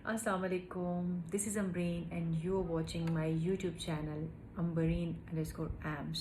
Assalamu alaikum. This is Ambreen and you're watching my YouTube channel Ambreen_AMS.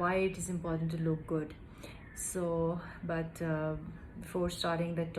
Why it is important to look good. So but before starting the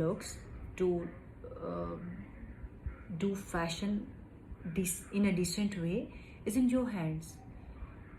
looks, to do fashion in a decent way is in your hands.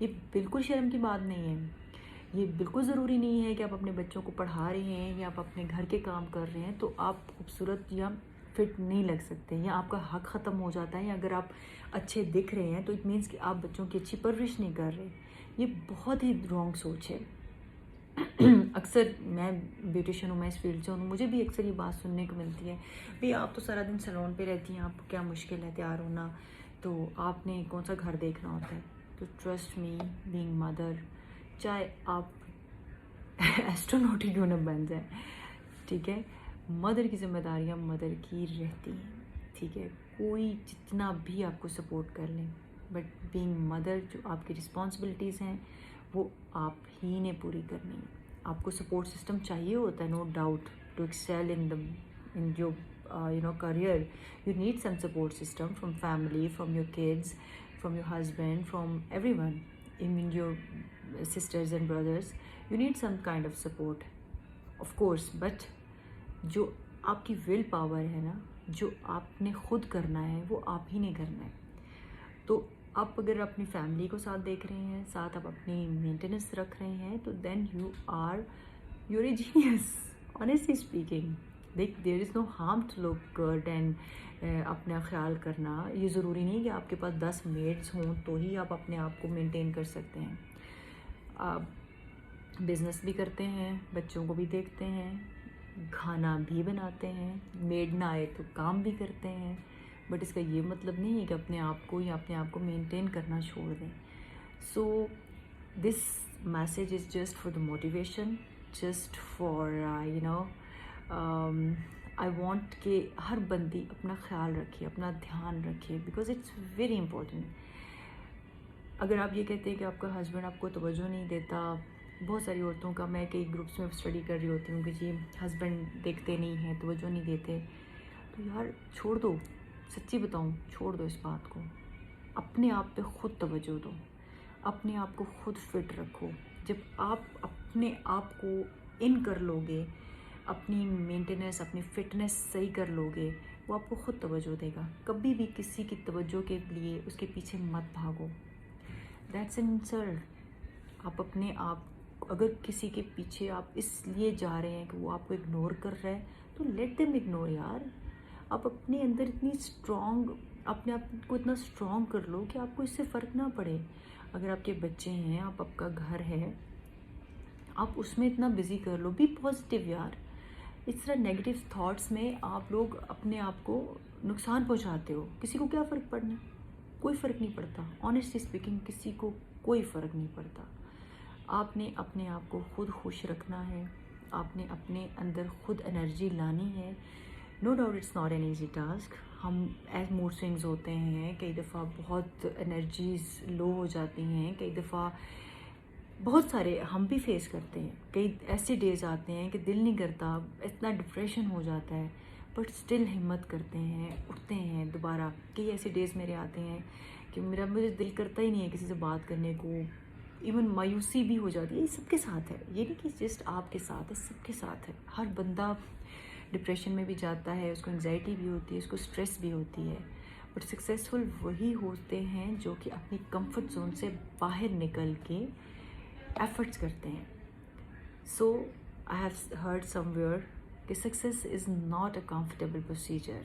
یہ بالکل شرم کی بات نہیں ہے. یہ بالکل ضروری نہیں ہے کہ آپ اپنے بچوں کو پڑھا رہے ہیں یا آپ اپنے گھر کے کام کر رہے ہیں تو آپ خوبصورت یا فٹ نہیں لگ سکتے یا آپ کا حق ختم ہو جاتا ہے. یا اگر آپ اچھے دکھ رہے ہیں تو اٹ مینس کہ آپ بچوں کی اچھی پرورش نہیں کر رہے. یہ بہت ہی رانگ سوچ ہے. اکثر میں بیوٹیشین ہوں, میں اس فیلڈ سے ہوں, مجھے بھی اکثر یہ بات سننے کو ملتی ہے, بھئی آپ تو سارا دن سیلون پہ رہتی ہیں, آپ کو کیا مشکل ہے تیار ہونا, تو آپ نے کون سا گھر دیکھنا ہوتا ہے. تو ٹرسٹ می, بینگ مدر, چاہے آپ ایسٹرونوٹ ہی کیوں نہ بن جائیں, ٹھیک ہے, مدر کی ذمہ داریاں مدر کی رہتی ہیں, ٹھیک ہے, کوئی جتنا بھی آپ کو سپورٹ کر لیں, بٹ بینگ مدر جو آپ کی رسپانسبلٹیز ہیں وہ آپ ہی نے پوری کرنی ہے. آپ کو سپورٹ سسٹم چاہیے ہوتا ہے, no doubt, to excel in your career. You need some support system from family, from your kids, from your husband, from everyone, even your sisters and brothers. You need some kind of support, of course, but جو آپ کی will power ہے نا, جو آپ نے خود کرنا ہے وہ آپ ہی نے کرنا ہے. تو آپ اگر اپنی فیملی کو ساتھ دیکھ رہے ہیں, ساتھ آپ اپنی مینٹیننس رکھ رہے ہیں, تو دین you're a genius, honestly speaking. there is no harm to look good and اپنا خیال کرنا. یہ ضروری نہیں کہ آپ کے پاس 10 میڈس ہوں تو ہی آپ اپنے آپ کو مینٹین کر سکتے ہیں. آپ بزنس بھی کرتے ہیں, بچوں کو بھی دیکھتے ہیں, کھانا بھی بناتے ہیں, میڈ نہ آئے تو کام بھی کرتے ہیں, بٹ اس کا یہ مطلب نہیں ہے کہ اپنے آپ کو یا اپنے آپ کو مینٹین کرنا چھوڑ دیں. So this message is just for the motivation, just for I want کہ ہر بندی اپنا خیال رکھے, اپنا دھیان رکھے, بیکاز اٹس ویری امپورٹنٹ. اگر آپ یہ کہتے ہیں کہ آپ کا ہسبینڈ آپ کو توجہ نہیں دیتا, بہت ساری عورتوں کا, میں کئی گروپس میں اسٹڈی کر رہی ہوتی ہوں کہ جی ہسبینڈ دیکھتے نہیں ہیں, توجہ نہیں دیتے, تو یار چھوڑ دو, سچی بتاؤں, چھوڑ دو اس بات کو. اپنے آپ پہ خود توجہ دو, اپنے آپ کو خود فٹ رکھو. جب آپ اپنے آپ کو ان کر لو گے, اپنی مینٹیننس, اپنی فٹنس صحیح کر لو گے, وہ آپ کو خود توجہ دے گا. کبھی بھی کسی کی توجہ کے لیے اس کے پیچھے مت بھاگو, دیٹس این انسلٹ. آپ اپنے آپ, اگر کسی کے پیچھے آپ اس لیے جا رہے ہیں کہ وہ آپ کو اگنور کر رہا ہے, تو لیٹ دیم اگنور یار. آپ اپنے اندر اتنی اسٹرانگ, اپنے آپ کو اتنا اسٹرانگ کر لو کہ آپ کو اس سے فرق نہ پڑے. اگر آپ کے بچے ہیں, آپ کا گھر ہے, آپ اس میں اتنا بزی کر لو. بی پازیٹیو یار. اس طرح نیگیٹو تھاٹس میں آپ لوگ اپنے آپ کو نقصان پہنچاتے ہو. کسی کو کیا فرق پڑنا, کوئی فرق نہیں پڑتا. آنیسٹلی اسپیکنگ کسی کو کوئی فرق نہیں پڑتا. آپ نے اپنے آپ کو خود خوش رکھنا ہے, آپ نے اپنے اندر خود انرجی لانی ہے. No doubt it's not an easy task. ہم ایز موڈ سوئنگز ہوتے ہیں, کئی دفعہ بہت انرجیز لو ہو جاتی ہیں, کئی دفعہ بہت سارے ہم بھی فیس کرتے ہیں. کئی ایسے ڈیز آتے ہیں کہ دل نہیں کرتا, اتنا ڈپریشن ہو جاتا ہے, بٹ اسٹل ہمت کرتے ہیں, اٹھتے ہیں دوبارہ. کئی ایسے ڈیز میرے آتے ہیں کہ مجھے دل کرتا ہی نہیں ہے کسی سے بات کرنے کو, ایون مایوسی بھی ہو جاتی ہے. یہ سب کے ساتھ ہے, یہ نہیں کہ جسٹ آپ کے ساتھ ہے, سب کے ساتھ ہے. ہر بندہ ڈپریشن میں بھی جاتا ہے, اس کو انگزائٹی بھی ہوتی ہے, اس کو اسٹریس بھی ہوتی ہے. بٹ سکسیزفل وہی ہوتے ہیں جو کہ اپنی کمفرٹ زون سے باہر نکل کے ایفرٹس کرتے ہیں. So I have heard somewhere کہ success is not a comfortable procedure.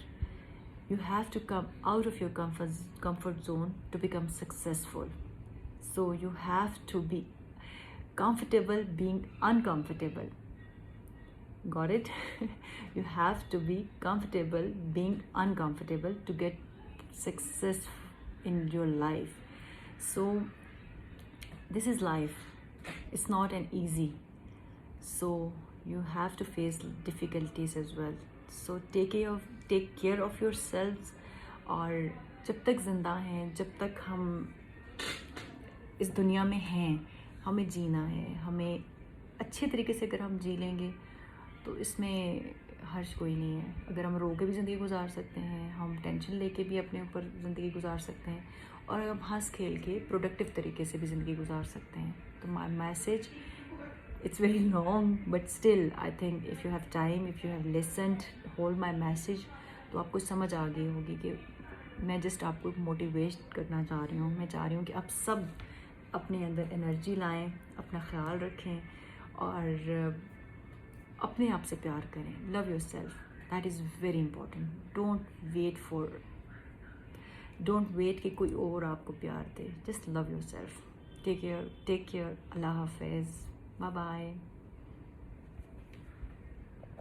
You have to come out of your comfort zone to become successful. So you have to be comfortable being uncomfortable. Got it? You have to be comfortable being uncomfortable to get success in your life. So this is life. It's not an easy. So you have to face difficulties as well. So take care of yourselves. اور جب تک زندہ ہیں, جب تک ہم اس دنیا میں ہیں, ہمیں جینا ہے. ہمیں اچھے طریقے سے اگر ہم جی لیں گے تو اس میں حرج کوئی نہیں ہے. اگر ہم رو کے بھی زندگی گزار سکتے ہیں, ہم ٹینشن لے کے بھی اپنے اوپر زندگی گزار سکتے ہیں, اور ہم ہنس کھیل کے پروڈکٹیو طریقے سے بھی زندگی گزار سکتے ہیں. تو مائی message, it's very long, but still I think if you have time, if you have listened whole my message, تو آپ کو سمجھ آ گئی ہوگی کہ میں جسٹ آپ کو موٹیویٹ کرنا چاہ رہی ہوں. میں چاہ رہی ہوں کہ آپ سب اپنے اندر انرجی لائیں، اپنا خیال رکھیں اور اپنے آپ سے پیار کریں. Love yourself, that is very important. Don't wait کہ کوئی اور آپ کو پیار دے. Just love yourself. Take care. اللہ حافظ. Bye bye.